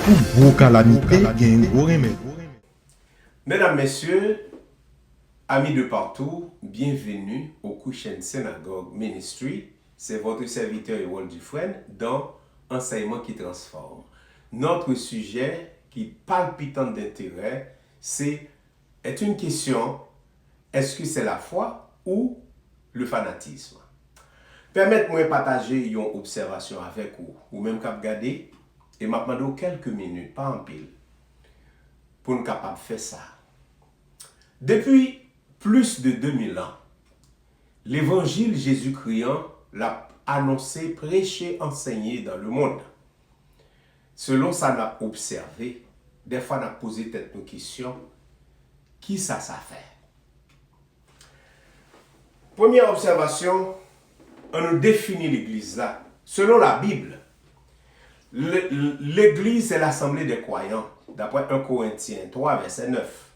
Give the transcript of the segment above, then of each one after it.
Pour gros calamité, il y a un gros remède. Mesdames, Messieurs, amis de partout, bienvenue au Cushion Synagogue Ministry. C'est votre serviteur Ewald Dufresne dans Enseignement qui transforme. Notre sujet qui palpitant d'intérêt, est une question, est-ce que c'est la foi ou le fanatisme? Permettez-moi de partager une observation avec vous, ou même qu'à regarder, et m'a demandé quelques minutes, pas en pile, pour nous capables de faire ça. Depuis plus de 2000 ans, l'évangile Jésus-Christ l'a annoncé, prêché, enseigné dans le monde. Selon ça, on a observé, des fois on a posé tête nos questions, qui ça fait? Première observation, on nous définit l'Église là. Selon la Bible, l'Église c'est l'assemblée des croyants, d'après 1 Corinthiens 3, verset 9.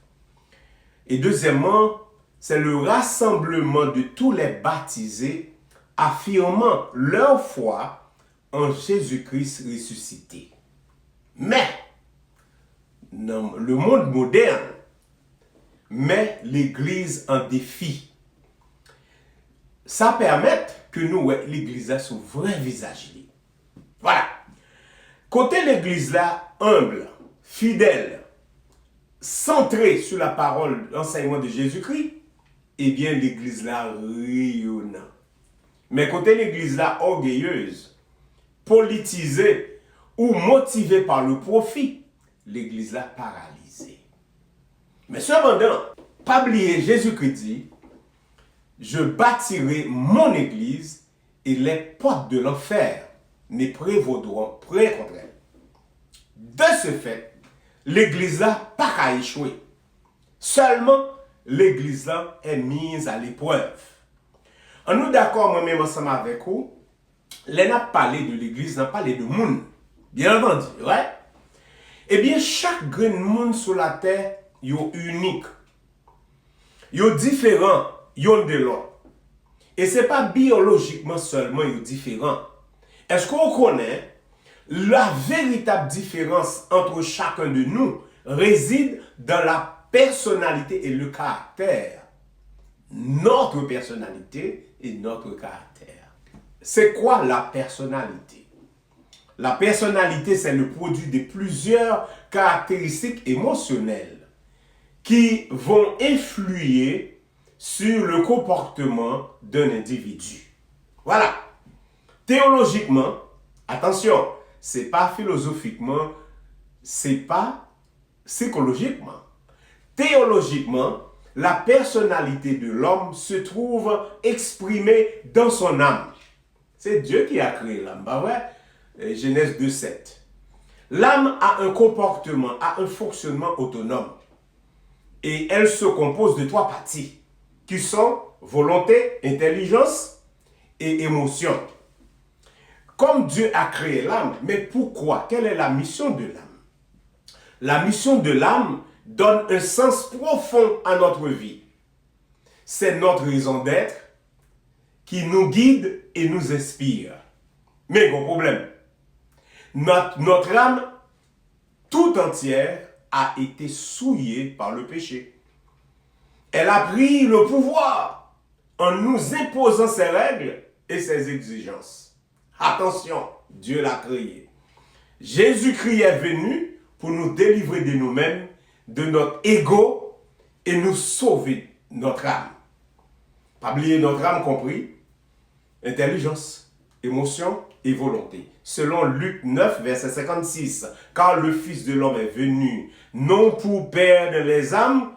Et deuxièmement, c'est le rassemblement de tous les baptisés affirmant leur foi en Jésus-Christ ressuscité. Mais, dans le monde moderne, met l'Église en défi. Ça permet que nous, l'Église a son vrai visage. Voilà. Côté l'Église là, humble, fidèle, centré sur la parole, l'enseignement de Jésus-Christ, eh bien l'Église là rayonnant. Mais côté l'Église là orgueilleuse, politisée ou motivée par le profit, l'Église là paralysée. Mais cependant, pas oublier Jésus-Christ dit, je bâtirai mon Église et les portes de l'enfer ne prévaudront près contre elle. De ce fait, l'Église là pas qu'à échouer. Seulement, l'Église là est mise à l'épreuve. En nous d'accord, moi-même ensemble avec vous, les n'a parlé de l'Église, n'a parlé de monde. Bien entendu, ouais? Eh bien, chaque grain de monde sur la terre, est unique. Est différent, yon de l'autre. Et ce n'est pas biologiquement seulement différent. Est-ce qu'on connaît la véritable différence entre chacun de nous réside dans la personnalité et le caractère. Notre personnalité et notre caractère. C'est quoi la personnalité? La personnalité, c'est le produit de plusieurs caractéristiques émotionnelles qui vont influer sur le comportement d'un individu. Voilà. Théologiquement, attention, c'est pas philosophiquement, c'est pas psychologiquement. Théologiquement, la personnalité de l'homme se trouve exprimée dans son âme. C'est Dieu qui a créé l'âme, pas vrai? Genèse 2:7. L'âme a un comportement, a un fonctionnement autonome. Et elle se compose de 3 parties, qui sont volonté, intelligence et émotion. Comme Dieu a créé l'âme, mais pourquoi? Quelle est la mission de l'âme? La mission de l'âme donne un sens profond à notre vie. C'est notre raison d'être qui nous guide et nous inspire. Mais gros problème, notre âme tout entière a été souillée par le péché. Elle a pris le pouvoir en nous imposant ses règles et ses exigences. Attention, Dieu l'a créé. Jésus-Christ est venu pour nous délivrer de nous-mêmes, de notre ego et nous sauver notre âme. Pas oublier notre âme compris, intelligence, émotion et volonté. Selon Luc 9, verset 56, car le Fils de l'homme est venu, non pour perdre les âmes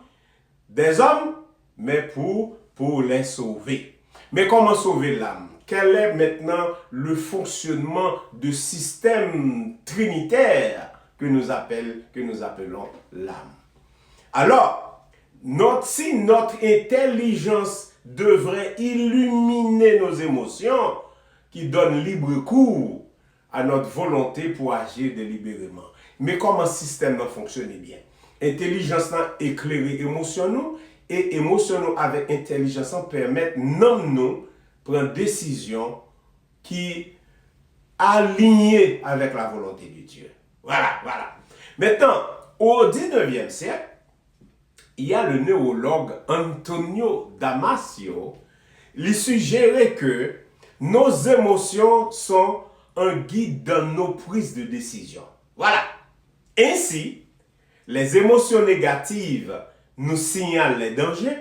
des hommes, mais pour les sauver. Mais comment sauver l'âme? Quel est maintenant le fonctionnement de système trinitaire que nous appelons l'âme? Alors, si notre intelligence devrait illuminer nos émotions, qui donnent libre cours à notre volonté pour agir délibérément. Mais comment ce système fonctionne bien? Intelligence éclairer émotion et émotion avec intelligence permettent nous prendre décision qui alignée avec la volonté de Dieu. Voilà. Maintenant, au 19e siècle, il y a le néologue Antonio Damasio, il suggérait que nos émotions sont un guide dans nos prises de décision. Voilà. Ainsi, les émotions négatives nous signalent les dangers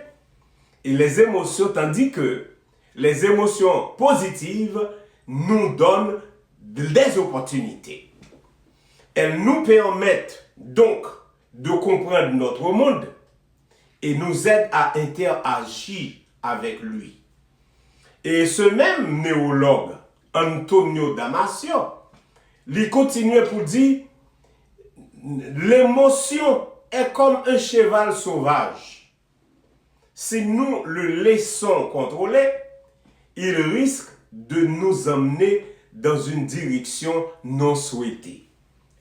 et les émotions, tandis que les émotions positives nous donnent des opportunités. Elles nous permettent donc de comprendre notre monde et nous aident à interagir avec lui. Et ce même néologue, Antonio Damasio, il continuait pour dire l'émotion est comme un cheval sauvage. Si nous le laissons contrôler, il risque de nous emmener dans une direction non souhaitée.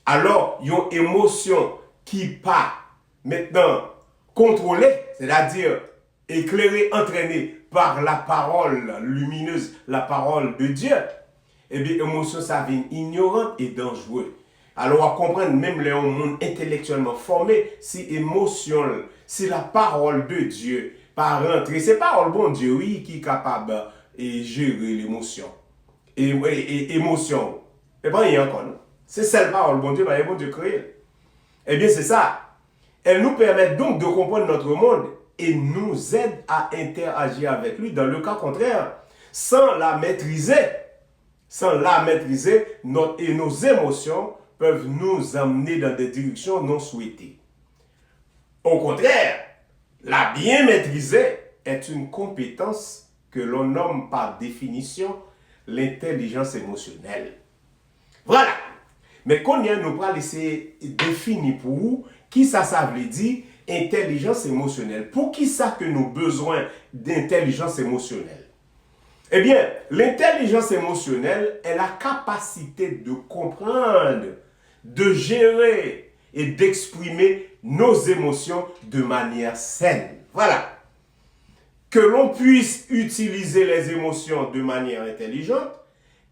Alors, il y a une émotion qui pas maintenant contrôlée, c'est-à-dire éclairée, entraînée par la parole lumineuse, la parole de Dieu, eh bien, émotion, ça vient ignorante et dangereuse. Alors, on comprend même les monde intellectuellement formé, si émotion, si la parole de Dieu par rentrer, c'est parole bon Dieu, oui, qui est capable de gérer l'émotion. Et émotion. Et pas rien encore, non? C'est celle parole bon Dieu, bah, bon Dieu créé. Eh bien, c'est ça. Elle nous permet donc de comprendre notre monde et nous aide à interagir avec lui. Dans le cas contraire, sans la maîtriser, nos émotions peuvent nous amener dans des directions non souhaitées. Au contraire, la bien maîtriser est une compétence que l'on nomme par définition l'intelligence émotionnelle. Voilà. Mais quand nous va laisser définir pour vous qui ça veut dire intelligence émotionnelle. Pour qui ça que nous avons besoin d'intelligence émotionnelle? Eh bien, l'intelligence émotionnelle est la capacité de comprendre, de gérer et d'exprimer nos émotions de manière saine. Voilà. Que l'on puisse utiliser les émotions de manière intelligente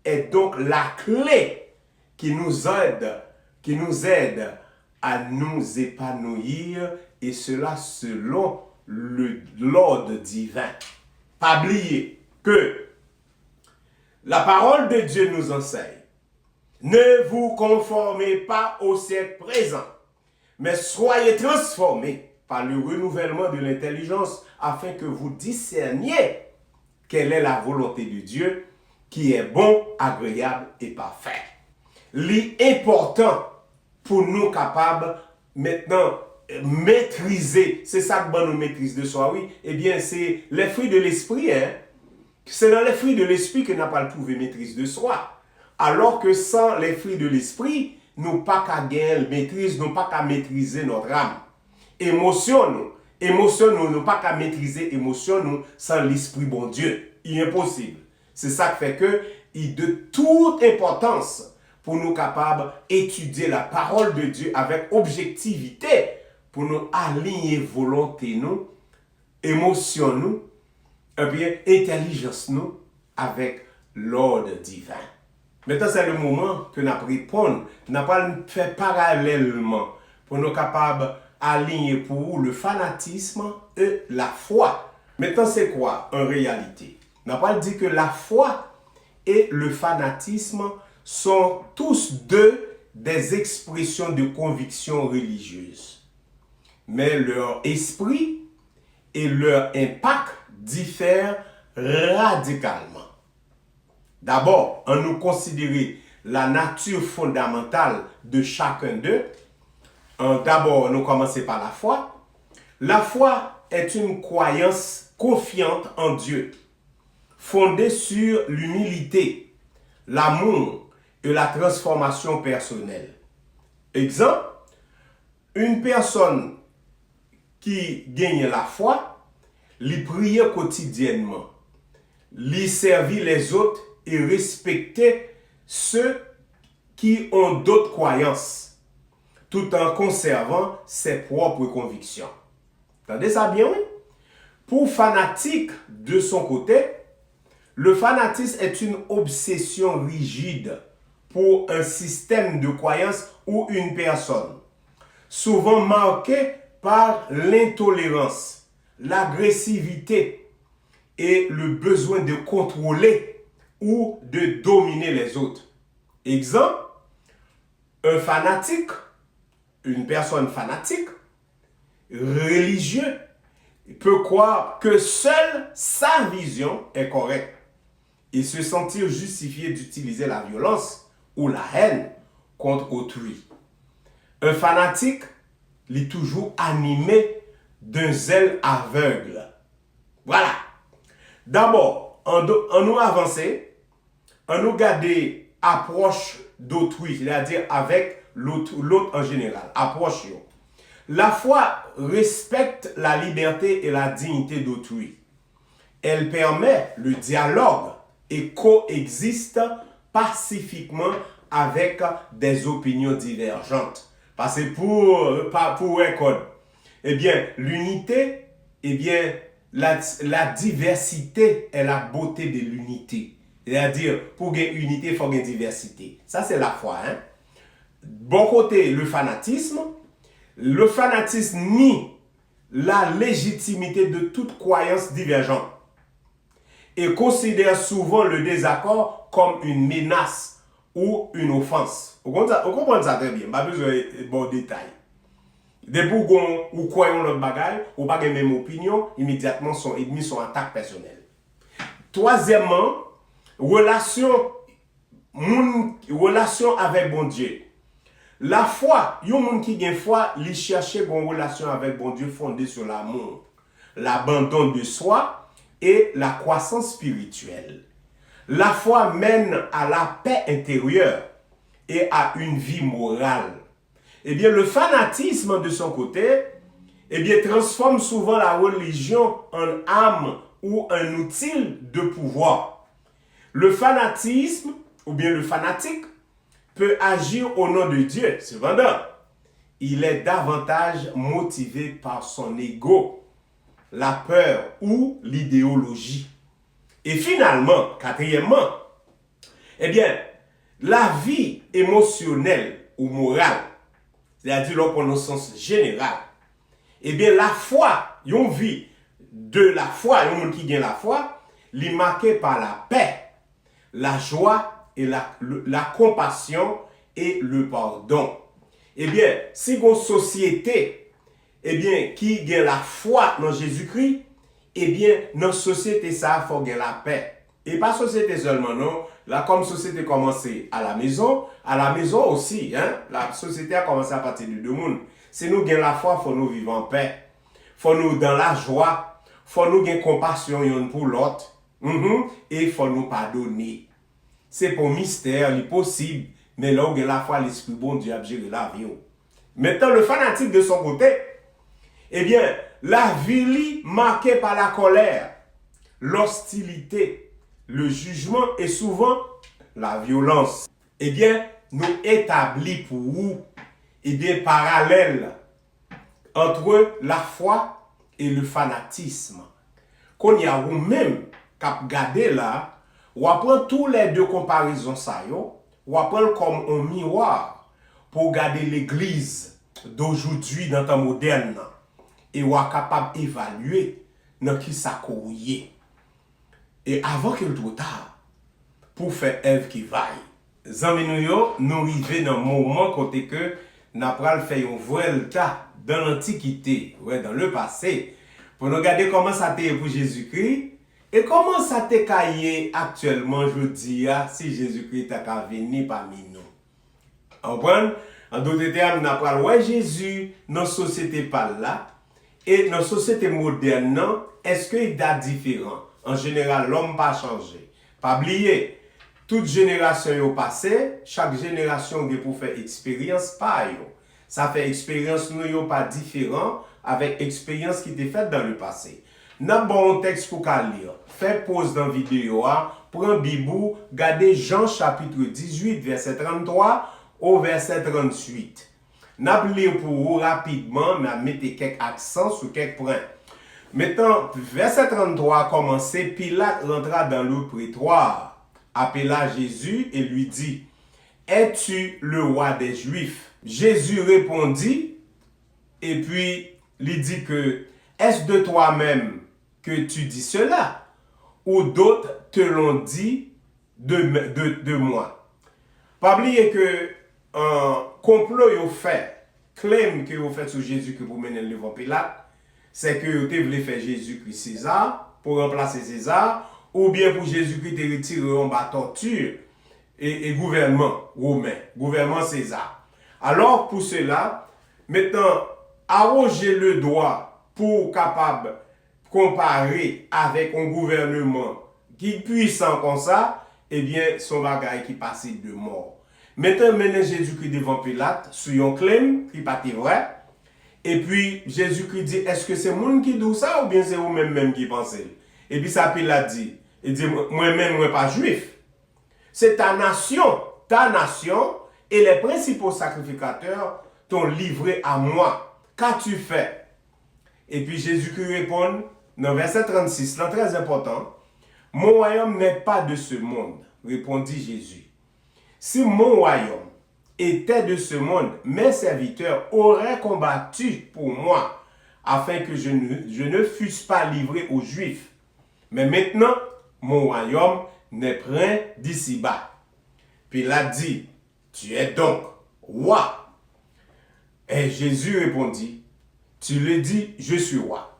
est donc la clé qui nous aide à nous épanouir, et cela selon l'ordre divin. Pas oublier que la parole de Dieu nous enseigne: ne vous conformez pas au siècle présent, mais soyez transformés par le renouvellement de l'intelligence, afin que vous discerniez quelle est la volonté de Dieu, qui est bon, agréable et parfait. L'important pour nous capables maintenant maîtriser, c'est ça que nous maîtrise de soi, oui, eh bien c'est les fruits de l'esprit, hein. C'est dans les fruits de l'esprit que nous n'avons pas trouvé maîtrise de soi. Alors que sans les fruits de l'esprit, nous n'avons pas qu'à gagner maîtrise, nous n'avons pas qu'à maîtriser notre âme. Émotion, nous n'avons pas qu'à maîtriser émotion, nous, sans l'esprit bon Dieu. Il est impossible. C'est ça qui fait que il est de toute importance pour nous capables d'étudier la parole de Dieu avec objectivité, pour nous aligner volonté, nous, émotion, nous, et bien intelligence, nous, avec l'ordre divin. Maintenant, c'est le moment que nous répondons, nous pas fait parallèlement pour nous capables aligner pour le fanatisme et la foi. Maintenant, c'est quoi en réalité? Nous pas dit que la foi et le fanatisme sont tous deux des expressions de conviction religieuse. Mais leur esprit et leur impact diffèrent radicalement. D'abord, on nous considère la nature fondamentale de chacun d'eux. D'abord, nous commençons par la foi. La foi est une croyance confiante en Dieu, fondée sur l'humilité, l'amour et la transformation personnelle. Exemple, une personne qui gagne la foi, lui prie quotidiennement, lui servir les autres et respecter ceux qui ont d'autres croyances, tout en conservant ses propres convictions. Entendez ça bien, oui? Pour fanatique, de son côté, le fanatisme est une obsession rigide pour un système de croyances ou une personne. souvent marquée par l'intolérance, l'agressivité et le besoin de contrôler ou de dominer les autres. Exemple, un fanatique, une personne fanatique, religieux, peut croire que seule sa vision est correcte et se sentir justifié d'utiliser la violence ou la haine contre autrui. Un fanatique est toujours animé d'un zèle aveugle. Voilà. D'abord, en nous avancer, en nous garder approche d'autrui, c'est-à-dire avec l'autre en général, approche. La foi respecte la liberté et la dignité d'autrui. Elle permet le dialogue et coexiste pacifiquement avec des opinions divergentes. Parce que pour Econ, eh bien, l'unité, eh bien, la diversité est la beauté de l'unité. C'est-à-dire, pour qu'il y ait unité, il faut qu'il y ait diversité. Ça, c'est la foi. Hein? Bon côté, le fanatisme. Le fanatisme nie la légitimité de toute croyance divergente et considère souvent le désaccord comme une menace ou une offense. Vous comprenez ça très bien, pas besoin de bon détail. Depuis que vous croyez l'autre bagaille, ou pas la même opinion, immédiatement son ennemi, son attaque personnelle. Troisièmement, relation avec bon Dieu. La foi, yon moun qui gen foi, li cherche une relation avec bon Dieu fondée sur l'amour, l'abandon de soi et la croissance spirituelle. La foi mène à la paix intérieure et à une vie morale. Eh bien, le fanatisme de son côté, eh bien, transforme souvent la religion en âme ou un outil de pouvoir. Le fanatisme, ou bien le fanatique, peut agir au nom de Dieu. Cependant, il est davantage motivé par son ego, la peur ou l'idéologie. Et finalement, quatrièmement, eh bien, la vie émotionnelle ou morale, c'est-à-dire là pour le sens général, eh bien, la foi, une vie de la foi, un monde qui gagne la foi, est marqué par la paix, la joie et la compassion et le pardon. Eh bien, si une société eh bien, qui gagne la foi dans Jésus-Christ, eh bien, dans la société, ça faut gagner la paix. Et pas société seulement, non. Là, comme société commencé à la maison aussi, hein, la société a commencé à partir de deux mondes. Si nous gagnons la foi, il faut nous vivre en paix. Il faut nous dans la joie. Il faut nous gagner compassion l'un pour l'autre. Et il faut nous pardonner. C'est pour mystère, il est possible, mais là où il y a la foi, l'Esprit bon Dieu a géré la vie. Maintenant, le fanatique de son côté, eh bien, la vie marquée par la colère, l'hostilité, le jugement et souvent la violence. Eh bien, nous établit pour vous, eh bien, parallèle entre la foi et le fanatisme. Qu'on y a vous-même qu'à regarder là, ou apprendre tous les deux comparaisons ça yo, ou apprendre comme un miroir pour garder l'église d'aujourd'hui dans temps moderne et ou capable d'évaluer dans qui ça couille. Et avant qu'il soit trop tard pour faire œuvre qui vaille. Zami nous arrivons dans un moment côté que n'a pas fait un vrai tas dans l'antiquité, ouais, dans le passé pour nous regarder comment ça était pour Jésus-Christ. Et comment ça te caillé actuellement, je dis, si Jésus-Christ a venu parmi nous? Comprenez? En d'autres termes, nous avons ouais, Jésus, notre société par là, et notre société moderne, est-ce qu'il est différent? En général, l'homme n'a pas changé. Pas oublier, toute génération est passée, chaque génération est pour faire expérience par yo. Ça fait expérience nous pas différent avec expérience qui était faite dans le passé. N'a bon texte pour lire. Fais pause dans la vidéo, prends Bibou, regardez Jean chapitre 18, verset 33 au verset 38. N'a lire pour vous rapidement, mais mettez quelques accents sur quelques points. Maintenant, verset 33 a commencé, Pilate rentra dans le prétoire, appela Jésus et lui dit, es-tu le roi des Juifs? Jésus répondit, et puis il dit que est-ce de toi-même que tu dis cela ou d'autres te l'ont dit de moi. Pas oublier que un complot yo fait, claim que vous fait sur Jésus que vous menez devant Pilate, c'est que vous voulez faire Jésus-Christ César pour remplacer César, ou bien pour Jésus-Christ te retirer en bas torture et gouvernement romain, gouvernement César. Alors pour cela, maintenant, arroger le doigt pour capable comparer avec un gouvernement qui est puissant comme ça, eh bien, son bagage qui passe de mort. Maintenant, mener Jésus-Christ devant Pilate, sur un claim qui n'est pas vrai. Et puis, Jésus-Christ dit, est-ce que c'est moi qui dit ça ou bien c'est vous-même qui pensez? Et puis, ça Pilate dit, il dit, moi-même, moi pas juif. C'est ta nation, et les principaux sacrificateurs t'ont livré à moi. Qu'as-tu fait? Et puis, Jésus-Christ répond, dans verset 36, c'est très important, mon royaume n'est pas de ce monde, répondit Jésus. Si mon royaume était de ce monde, mes serviteurs auraient combattu pour moi, afin que je ne fusse pas livré aux Juifs. Mais maintenant, mon royaume n'est point d'ici-bas. Puis il a dit, tu es donc roi. Et Jésus répondit, tu le dis, je suis roi.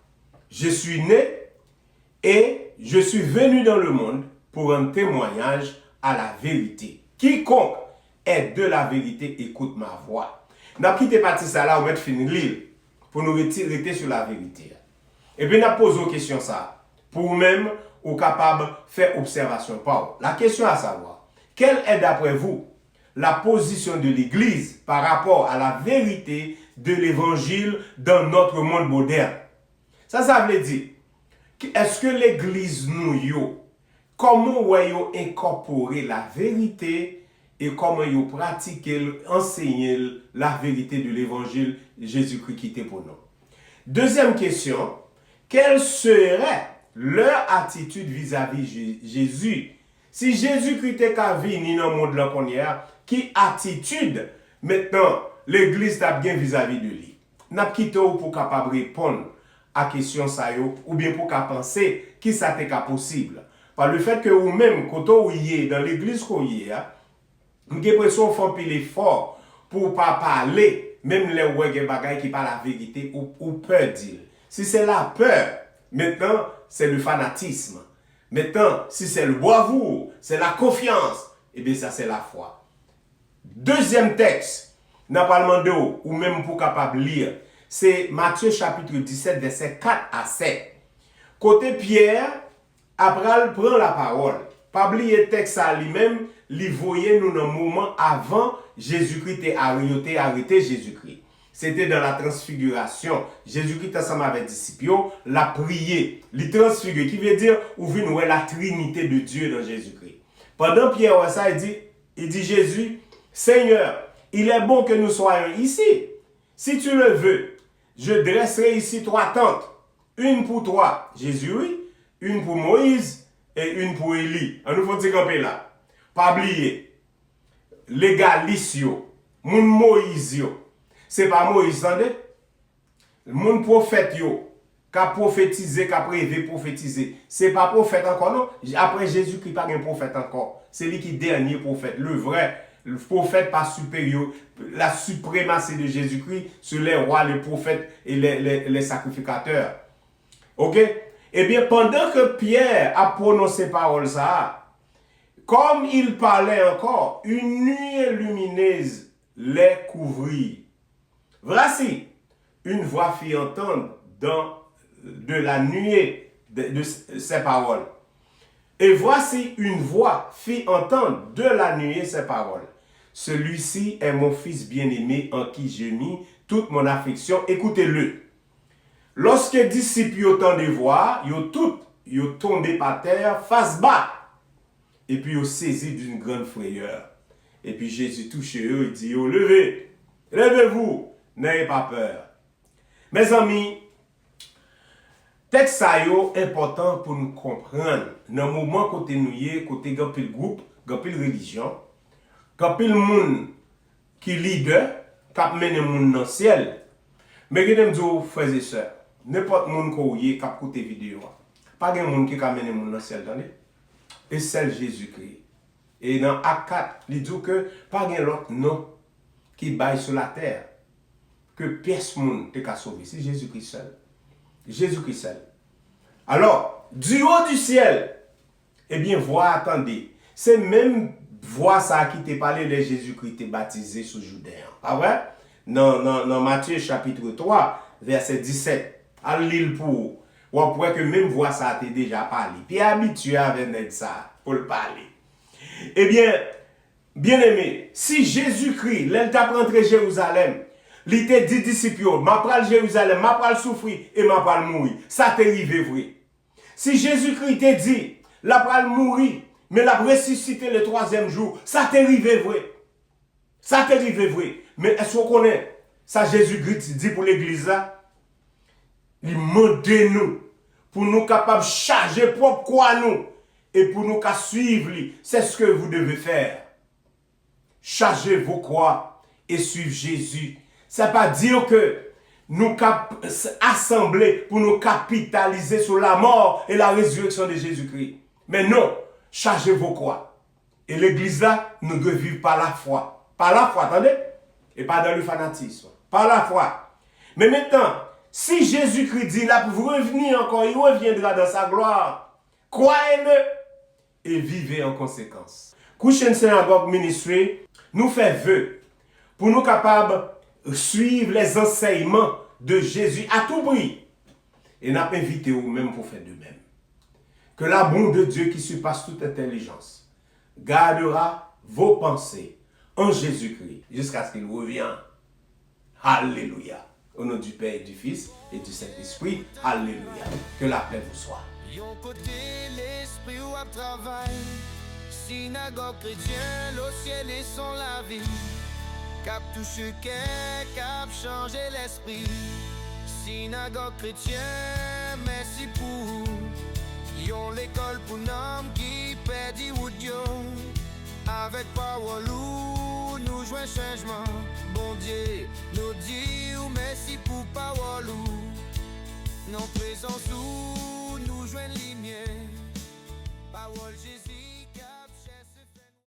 Je suis né et je suis venu dans le monde pour rendre témoignage à la vérité. Quiconque est de la vérité, écoute ma voix. Nous avons quitté partie ça là, on va finir l'île pour nous retirer sur la vérité. Et puis nous posons une question ça, pour même ou capable de faire observation. La question à savoir, quelle est d'après vous la position de l'Église par rapport à la vérité de l'Évangile dans notre monde moderne? Ça veut dire, est-ce que l'Église nous, comment vous incorporer la vérité et comment vous pratiquer, enseigner la vérité de l'Évangile Jésus-Christ qui était pour nous? Deuxième question, quelle serait leur attitude vis-à-vis Jésus? Si Jésus-Christ est venu dans le monde là qu'on y a, qui attitude maintenant l'Église a bien vis-à-vis de lui? N'a quitté pour capable répondre à la question ça ou bien pour penser qui ça est possible. Par le fait que vous-même, quand vous y dans l'église qu'on y est, vous avez l'impression de faire un l'effort pour ne pas parler, même les bagailles qui parlent la vérité ou peur dire. Si c'est la peur, maintenant, c'est le fanatisme. Maintenant, si c'est le bravoure, c'est la confiance, et bien ça, c'est la foi. Deuxième texte, n'a pas demandé ou même pour capable lire, c'est Matthieu chapitre 17, verset 4 à 7. Côté Pierre, Abraham prend la parole. Pas oublier le texte à lui-même, il voyait nous dans le moment avant Jésus-Christ est arrêté Jésus-Christ. C'était dans la transfiguration. Jésus-Christ ensemble avec les disciples, l'a prié, l'a transfiguré, qui veut dire ouvrir la Trinité de Dieu dans Jésus-Christ. Pendant Pierre, ça, il dit Jésus, Seigneur, il est bon que nous soyons ici. Si tu le veux, je dresserai ici 3 tentes. Une pour toi, Jésus, oui. Une pour Moïse et une pour Élie. On nous faut dire camper là. Pas oublier. Légaliste, mon Moïse, c'est pas Moïse, attendez? Mon prophète, qui a prophétisé, qui a prévu prophétiser. C'est pas prophète encore, non? Après Jésus, qui n'est pas un prophète encore. C'est lui qui est dernier prophète, le vrai. Le prophète pas supérieur, la suprématie de Jésus-Christ sur les rois, les prophètes et les sacrificateurs. Ok? Eh bien, pendant que Pierre a prononcé paroles ça, comme il parlait encore, une nuée lumineuse les couvrit. Voici, une voix fit entendre de la nuée de ces paroles. Et voici une voix fit entendre de la nuée ces paroles. Celui-ci est mon fils bien-aimé en qui j'ai mis toute mon affection. Écoutez-le. Lorsque les disciples ont entendu voir, ils ont tombé par terre face bas. Et puis ils ont saisi d'une grande frayeur. Et puis Jésus touche eux et dit, levez-vous, n'ayez pas peur. Mes amis, texte ça est important pour nous comprendre. Dans le moment côté nous côté le groupe, côté religion, quand le monde qui leader, qui mène le monde dans le ciel, Mais je me dis, frères et sœurs, n'importe qui a écouté vidéo, pas de monde qui a mené mon dans ciel, et c'est Jésus-Christ. Et dans Acte 4, il dit que pas de l'autre nom qui baille sur la terre que personne ne t'a sauvé. C'est Jésus-Christ seul. Jésus-Christ seul. Alors, du haut du ciel, eh bien, voix, attendez, c'est même voix ça qui t'a parlé de Jésus-Christ t'est baptisé sous Jourdain. Pas vrai? Dans Matthieu chapitre 3, verset 17, à l'île pour, on pourrait que même voix ça t'a déjà parlé. Puis habitué avec ça pour le parler. Eh bien, bien aimé, si Jésus-Christ, l'elle t'a rentré Jérusalem, il t'a dit disciples, m'a pral Jérusalem, m'a pral souffrir et m'a pral mourir. Ça t'est arrivé vrai. Si Jésus-Christ t'a dit, la pral mourir, mais la ressuscité le troisième jour, ça t'est arrivé vrai. Ça t'est arrivé vrai. Mais est-ce qu'on connaît ça Jésus-Christ dit pour l'église là? Il demande nous pour nous capables de charger propre quoi nous et pour nous suivre. C'est ce que vous devez faire. Chargez vos croix et suivre Jésus. Ça ne veut pas dire que nous assembler pour nous capitaliser sur la mort et la résurrection de Jésus-Christ. Mais non, chargez vos croix. Et l'église là, nous devons vivre par la foi. Par la foi, attendez? Et pas dans le fanatisme. Par la foi. Mais maintenant, si Jésus-Christ dit là pour vous revenir encore, il reviendra dans sa gloire. Croyez-le et vivez en conséquence. Christian Synagogue Ministry nous fait vœu pour nous capables de suivre les enseignements de Jésus à tout prix. Et nous invité vous-même pour faire de même. Que l'amour de Dieu qui surpasse toute intelligence gardera vos pensées en Jésus-Christ jusqu'à ce qu'il revienne. Alléluia. Au nom du Père et du Fils et du Saint-Esprit. Alléluia. Que la paix vous soit. Yon côté l'esprit ou à travail, synagogue chrétien, le ciel et son la vie, cap touche cœur, cap changer l'esprit, synagogue chrétien, merci pour, yon l'école pour l'homme qui perdit ou Dieu, avec power nous jouons changement, bon Dieu.